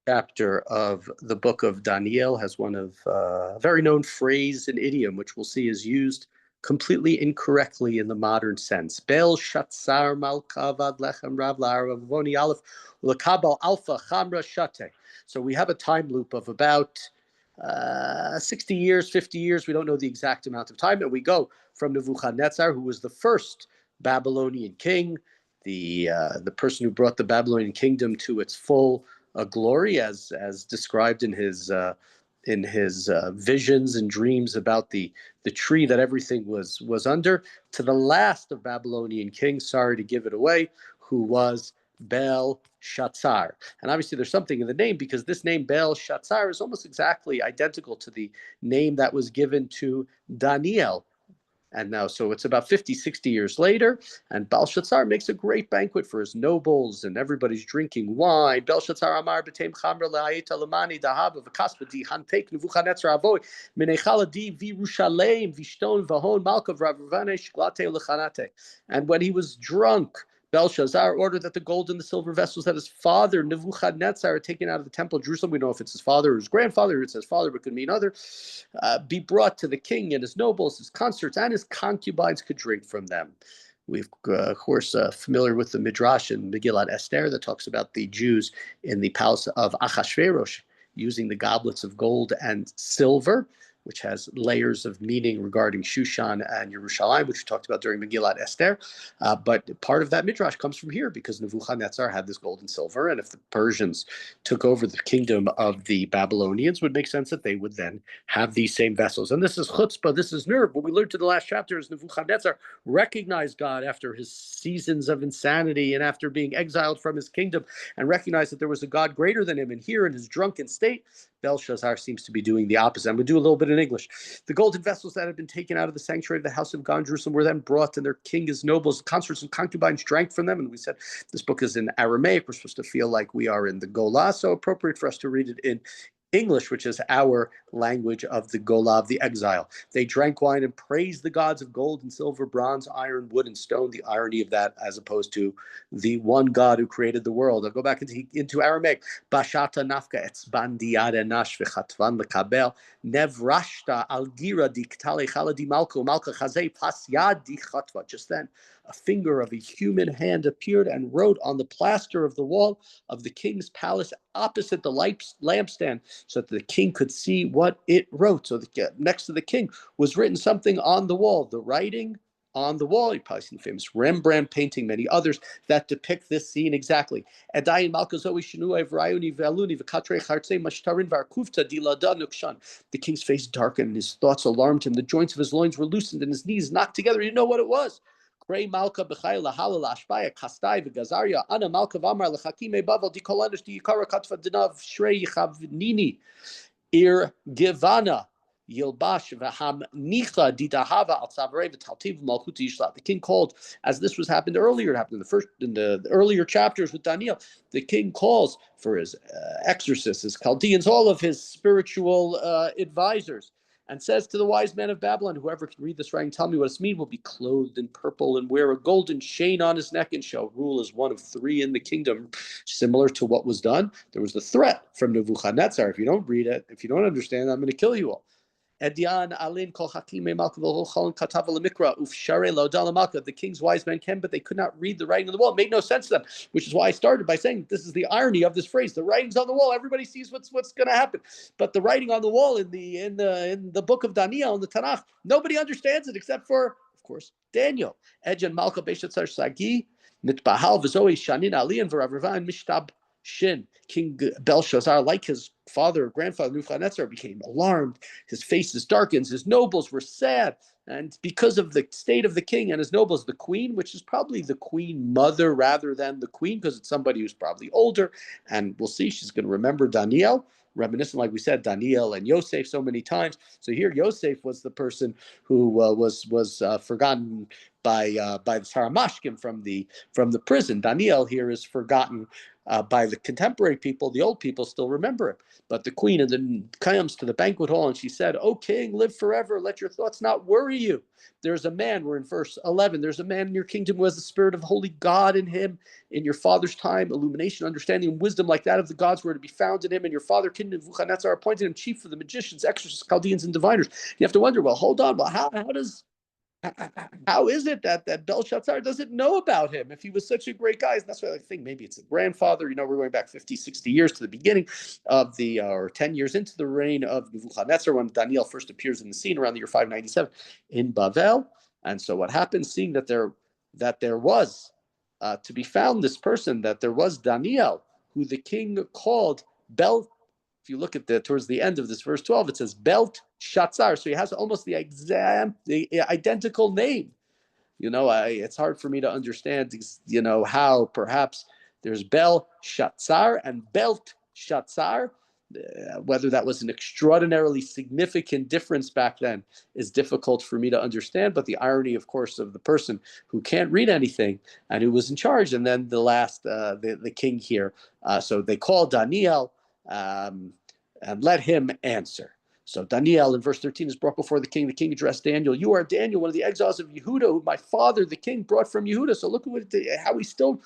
chapter of the book of Daniel has one of a very known phrase and idiom, which we'll see is used completely incorrectly in the modern sense. Bel shatzar malkavad lechem rav la'aravoni aleph l'kabal alpha chamra shate. So we have a time loop of about 60 years, 50 years. We don't know the exact amount of time. And we go from Nebuchadnezzar, who was the first Babylonian king, the person who brought the Babylonian kingdom to its full glory, as described in his visions and dreams about the tree that everything was under, to the last of Babylonian kings. Sorry to give it away, who was Belshazzar. And obviously there's something in the name, because this name Belshazzar is almost exactly identical to the name that was given to Daniel. And now, so it's about 50, 60 years later, and Belshazzar makes a great banquet for his nobles, and everybody's drinking wine. Belshazzar amar b'teim chamra le'ayita lemani dahava v'kaspa di hantek Nebuchadnezzar avoi menechala di v'Yerushalem v'shton v'hon malkav ravavane shglate lechanate. And when he was drunk, Belshazzar ordered that the gold and the silver vessels that his father Nebuchadnezzar had taken out of the temple of Jerusalem — we know if it's his father or his grandfather, it says father, but could mean other — be brought to the king, and his nobles, his consorts, and his concubines could drink from them. We've, of course, familiar with the Midrash in Megillat Esther that talks about the Jews in the palace of Achashverosh using the goblets of gold and silver, which has layers of meaning regarding Shushan and Yerushalayim, which we talked about during Megillat Esther. But part of that midrash comes from here, because Nebuchadnezzar had this gold and silver, and if the Persians took over the kingdom of the Babylonians, it would make sense that they would then have these same vessels. And this is chutzpah, this is nerve. What we learned in the last chapter is Nebuchadnezzar recognized God after his seasons of insanity and after being exiled from his kingdom, and recognized that there was a God greater than him. And here in his drunken state, Belshazzar seems to be doing the opposite. I'm going to do a little bit in English. The golden vessels that had been taken out of the sanctuary of the house of God in Jerusalem were then brought, and their king, his nobles, consorts, and concubines drank from them. And we said this book is in Aramaic. We're supposed to feel like we are in the Golah, so appropriate for us to read it in English, which is our language of the Golah, of the exile. They drank wine and praised the gods of gold and silver, bronze, iron, wood, and stone. The irony of that, as opposed to the one God who created the world. I'll go back into Aramaic. Bashata nafka etzban diade nash v'chatvan lekabel nevrashta al gira diktale chaladi malko malka chazei pas yad di chatva. Just then, a finger of a human hand appeared and wrote on the plaster of the wall of the king's palace opposite the lampstand, so that the king could see what it wrote. So next to the king was written something on the wall. The writing on the wall, you've probably seen the famous Rembrandt painting, many others that depict this scene exactly. The king's face darkened, and his thoughts alarmed him. The joints of his loins were loosened, and his knees knocked together. He didn't know what it was. Malka B'chai Lahala Lashbaya Kastai V'Gazaria Ana Malka V'Amar L'Chakime Bavel Dikolandish Diyikara Katva Dinav Shrei Yichavnini Ir Givana Yilbash V'Ham Nicha Didahava Al Tzavre V'Taltiv Malchut Yishlat. The king called, as this was happened earlier. It happened in the earlier chapters with Daniel. The king calls for his exorcists, his Chaldeans, all of his spiritual advisors, and says to the wise men of Babylon, whoever can read this writing, tell me what it's mean, will be clothed in purple and wear a golden chain on his neck, and shall rule as one of three in the kingdom. Similar to what was done, there was the threat from Nebuchadnezzar: if you don't read it, if you don't understand, I'm going to kill you all. The king's wise men can, but they could not read the writing on the wall. It made no sense to them, which is why I started by saying this is the irony of this phrase. The writing's on the wall. Everybody sees what's going to happen, but the writing on the wall in the book of Daniel, in the Tanakh, nobody understands it except for, of course, Daniel. Malka Beshatzar Sagi Mitbahal V'Zoe Shanin Alian V'Ravravan Mishtab Shin. King Belshazzar, like his father or grandfather Nebuchadnezzar, became alarmed. His face darkened. His nobles were sad. And because of the state of the king and his nobles, the queen, which is probably the queen mother rather than the queen, because it's somebody who's probably older, and we'll see she's going to remember Daniel, reminiscent, like we said, Daniel and Yosef so many times. So here Yosef was the person who was forgotten by the Saramashkim from the prison. Daniel here is forgotten by the contemporary people, the old people still remember him. But the queen and then comes to the banquet hall and she said, "O king, live forever. Let your thoughts not worry you. There's a man," we're in verse 11, "there's a man in your kingdom who has the spirit of holy God in him. In your father's time, illumination, understanding, and wisdom like that of the gods were to be found in him. And your father, King Nebuchadnezzar, appointed him chief of the magicians, exorcists, Chaldeans, and diviners." You have to wonder, well, hold on, well, how is it that Belshazzar doesn't know about him if he was such a great guy? And that's why I think maybe it's a grandfather. We're going back 50, 60 years to the beginning of or 10 years into the reign of Nebuchadnezzar when Daniel first appears in the scene around the year 597 in Bavel. And so what happens, seeing that there was to be found this person, that there was Daniel, who the king called if you look at towards the end of this verse 12, it says Belshazzar. So he has almost the identical name. It's hard for me to understand, how perhaps there's Belshazzar and Belteshazzar. Whether that was an extraordinarily significant difference back then is difficult for me to understand. But the irony, of course, of the person who can't read anything and who was in charge, and then the last, the king here. So they call Daniel and let him answer. So Daniel in verse 13 is brought before the king. The king addressed Daniel. "You are Daniel, one of the exiles of Yehuda, who my father, the king, brought from Yehuda." So look at how he's still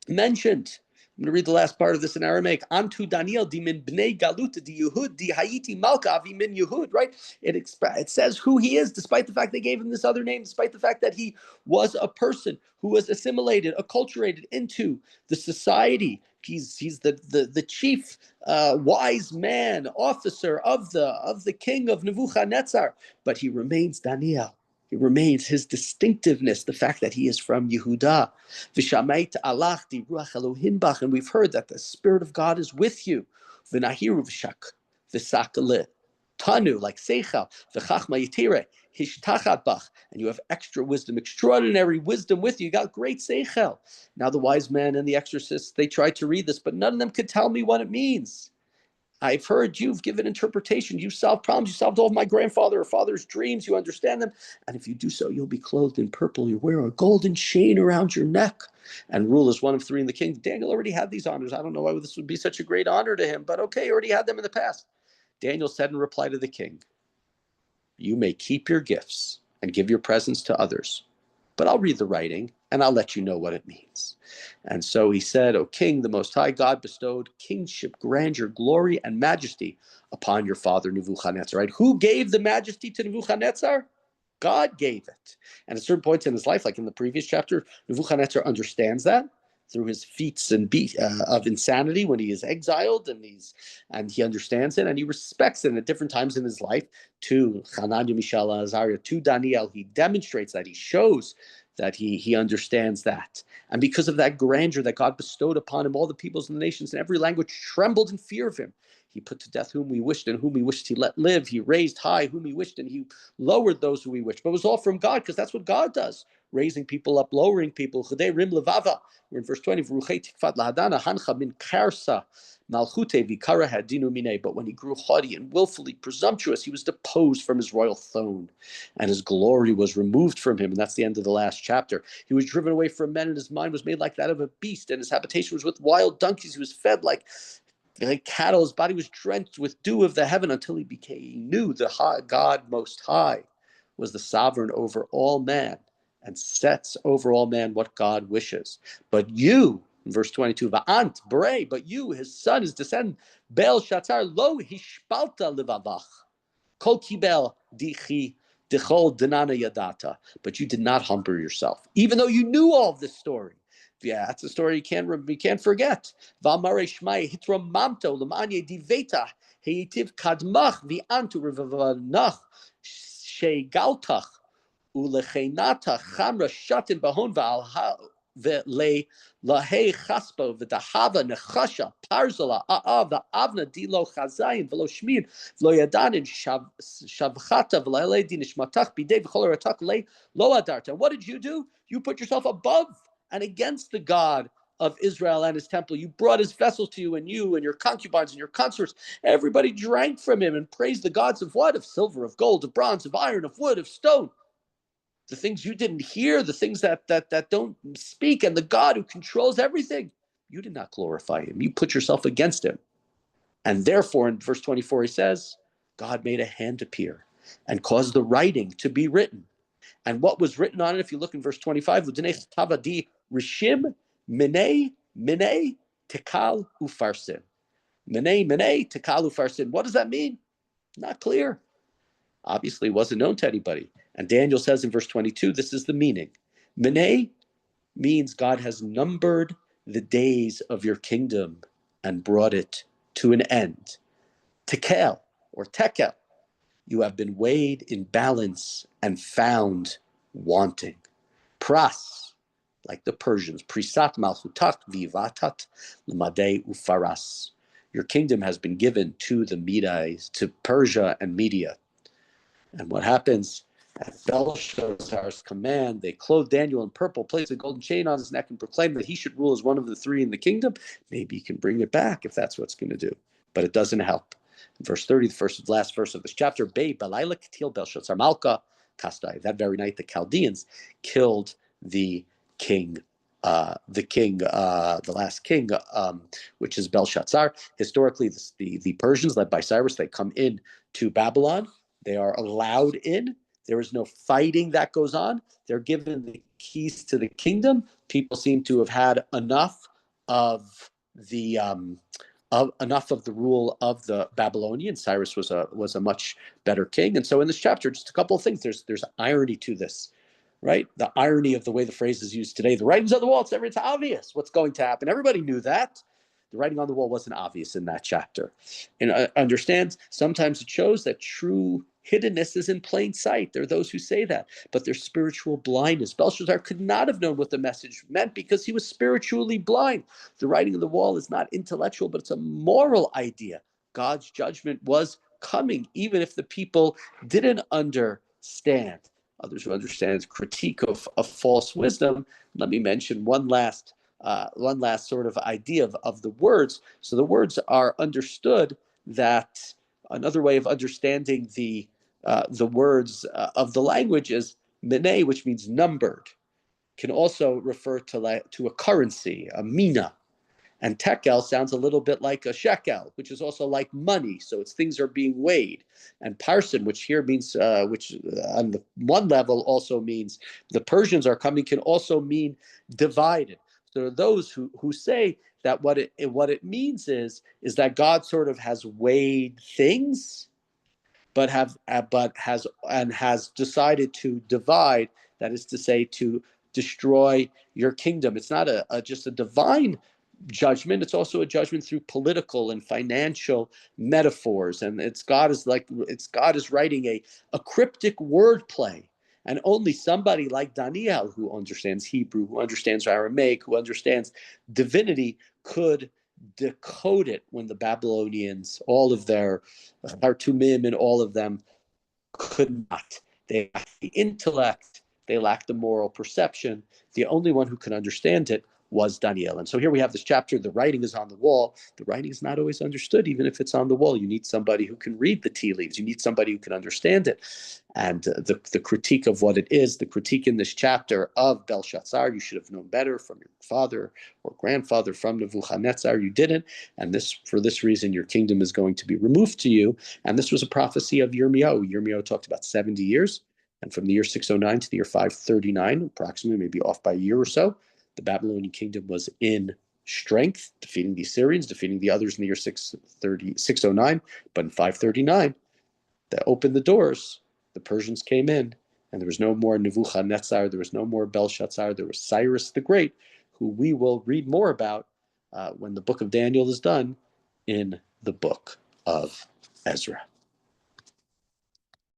mentioned. I'm going to read the last part of this in Aramaic. "Antu Daniel di min bnei galuta di Yehud di hayiti malka avi min Yehud." Right? It says who he is, despite the fact they gave him this other name, despite the fact that he was a person who was assimilated, acculturated into the society. He's the chief wise man, officer of the king of Nebuchadnezzar, but he remains Daniel. It remains his distinctiveness, the fact that he is from Yehuda. V'shamait alach di ruach Elohim bach, and we've heard that the Spirit of God is with you. V'nahiru v'shak v'sakale tanu, like seichel v'chachma yitire hishtachat bach, and you have extra wisdom, extraordinary wisdom with you. You got great seichel. Now the wise men and the exorcists, they tried to read this, but none of them could tell me what it means. I've heard you've given interpretation. You've solved problems. You solved all of my grandfather or father's dreams. You understand them. And if you do so, you'll be clothed in purple. You wear a golden chain around your neck and rule as one of three in the kingdom. Daniel already had these honors. I don't know why this would be such a great honor to him, but okay, he already had them in the past. Daniel said in reply to the king, "You may keep your gifts and give your presents to others, but I'll read the writing and I'll let you know what it means." And so he said, "O king, the Most High God bestowed kingship, grandeur, glory, and majesty upon your father Nebuchadnezzar." Right? Who gave the majesty to Nebuchadnezzar? God gave it. And at certain points in his life, like in the previous chapter, Nebuchadnezzar understands that through his feats of insanity when he is exiled, and he understands it and he respects it. And at different times in his life, to Hananiah, Mishael, Azariah, to Daniel, he demonstrates that, he shows that he understands that. And because of that grandeur that God bestowed upon him, all the peoples and the nations in every language trembled in fear of him. He put to death whom he wished, and whom he wished he let live. He raised high whom he wished, and he lowered those who he wished. But it was all from God, because that's what God does, raising people up, lowering people. We're in verse 20. But when he grew haughty and willfully presumptuous, he was deposed from his royal throne, and his glory was removed from him. And that's the end of the last chapter. He was driven away from men, and his mind was made like that of a beast, and his habitation was with wild donkeys. He was fed like cattle. His body was drenched with dew of the heaven, until he knew the God Most High was the sovereign over all man, and sets over all man what God wishes. But you, in verse 22, Va'ant Bray, but you, his son, his descendant, Belshazzar, lo hishpalta levavach, kol kibel dichi dichol denana yadata. But you did not humble yourself, even though you knew all of this story. Yeah, that's a story you can't forget. V'amare shmai hitramamto l'manye diveta heitiv kadmach v'antu revavanach shegaltach ulechenata chamra shatin bahon v'alha v'le lahei chaspo v'dahava nechasha parzola v'avna dilo chazayin v'lo shmir v'lo yadanin shavchata v'le dinishmatach bidei v'chol ratak le lo adarta. What did you do? You put yourself above and against the God of Israel and his temple. You brought his vessels to you, and your concubines and your consorts. Everybody drank from him and praised the gods of what? Of silver, of gold, of bronze, of iron, of wood, of stone. The things you didn't hear, the things that don't speak, and the God who controls everything. You did not glorify him. You put yourself against him. And therefore, in verse 24, he says, God made a hand appear and caused the writing to be written. And what was written on it, if you look in verse 25, Tavadi Rishim Minei Minei Tekal Ufarsin. Minei Minei Tekal Ufarsin. What does that mean? Not clear. Obviously, it wasn't known to anybody. And Daniel says in verse 22, this is the meaning. Minei means God has numbered the days of your kingdom and brought it to an end. Tekel or tekel, you have been weighed in balance and found wanting. Pras, like the Persians, prisat malchutat vivatat l'madei ufaras. Your kingdom has been given to the Medians, to Persia and Media. And what happens? At Belshazzar's command, they clothed Daniel in purple, placed a golden chain on his neck, and proclaimed that he should rule as one of the three in the kingdom. Maybe he can bring it back if that's what's going to do. But it doesn't help. In verse 30, the last verse of this chapter, Bei Balayla Katil Belshazzar Malka Kastai. That very night, the Chaldeans killed the last king, which is Belshazzar. Historically, the Persians, led by Cyrus, they come in to Babylon. They are allowed in. There is no fighting that goes on. They're given the keys to the kingdom. People seem to have had enough of the rule of the Babylonians. Cyrus was a much better king. And so in this chapter, just a couple of things. There's irony to this, right? The irony of the way the phrase is used today. The writing's on the wall. It's obvious what's going to happen. Everybody knew that. The writing on the wall wasn't obvious in that chapter. And understand, sometimes it shows that true hiddenness is in plain sight. There are those who say that, but there's spiritual blindness. Belshazzar could not have known what the message meant because he was spiritually blind. The writing on the wall is not intellectual, but it's a moral idea. God's judgment was coming, even if the people didn't understand. Others who understand critique of false wisdom. Let me mention one last sort of idea of the words. So the words are understood that another way of understanding the words of the language is meneh, which means numbered, can also refer to a currency, a mina. And tekel sounds a little bit like a shekel, which is also like money. So it's things are being weighed. And parson, which here means, which on the one level also means the Persians are coming, can also mean divided. So there are those who say that what it means is that God sort of has weighed things, but has decided to divide. That is to say, to destroy your kingdom. It's not just a divine judgment. It's also a judgment through political and financial metaphors. And God is writing a cryptic wordplay. And only somebody like Daniel, who understands Hebrew, who understands Aramaic, who understands divinity, could decode it when the Babylonians, all of their Hartumim and all of them, could not. They lacked the intellect. They lacked the moral perception. The only one who could understand it was Daniel. And so here we have this chapter. The writing is on the wall. The writing is not always understood, even if it's on the wall. You need somebody who can read the tea leaves. You need somebody who can understand it. And the critique of what it is, the critique in this chapter of Belshazzar, you should have known better from your father or grandfather, from Nebuchadnezzar. You didn't. And for this reason, your kingdom is going to be removed to you. And this was a prophecy of Yirmiyahu. Yirmiyahu talked about 70 years. And from the year 609 to the year 539, approximately, maybe off by a year or so, the Babylonian kingdom was in strength, defeating the Assyrians, defeating the others in the year 609. But in 539, they opened the doors. The Persians came in, and there was no more Nebuchadnezzar. There was no more Belshazzar. There was Cyrus the Great, who we will read more about when the book of Daniel is done in the book of Ezra.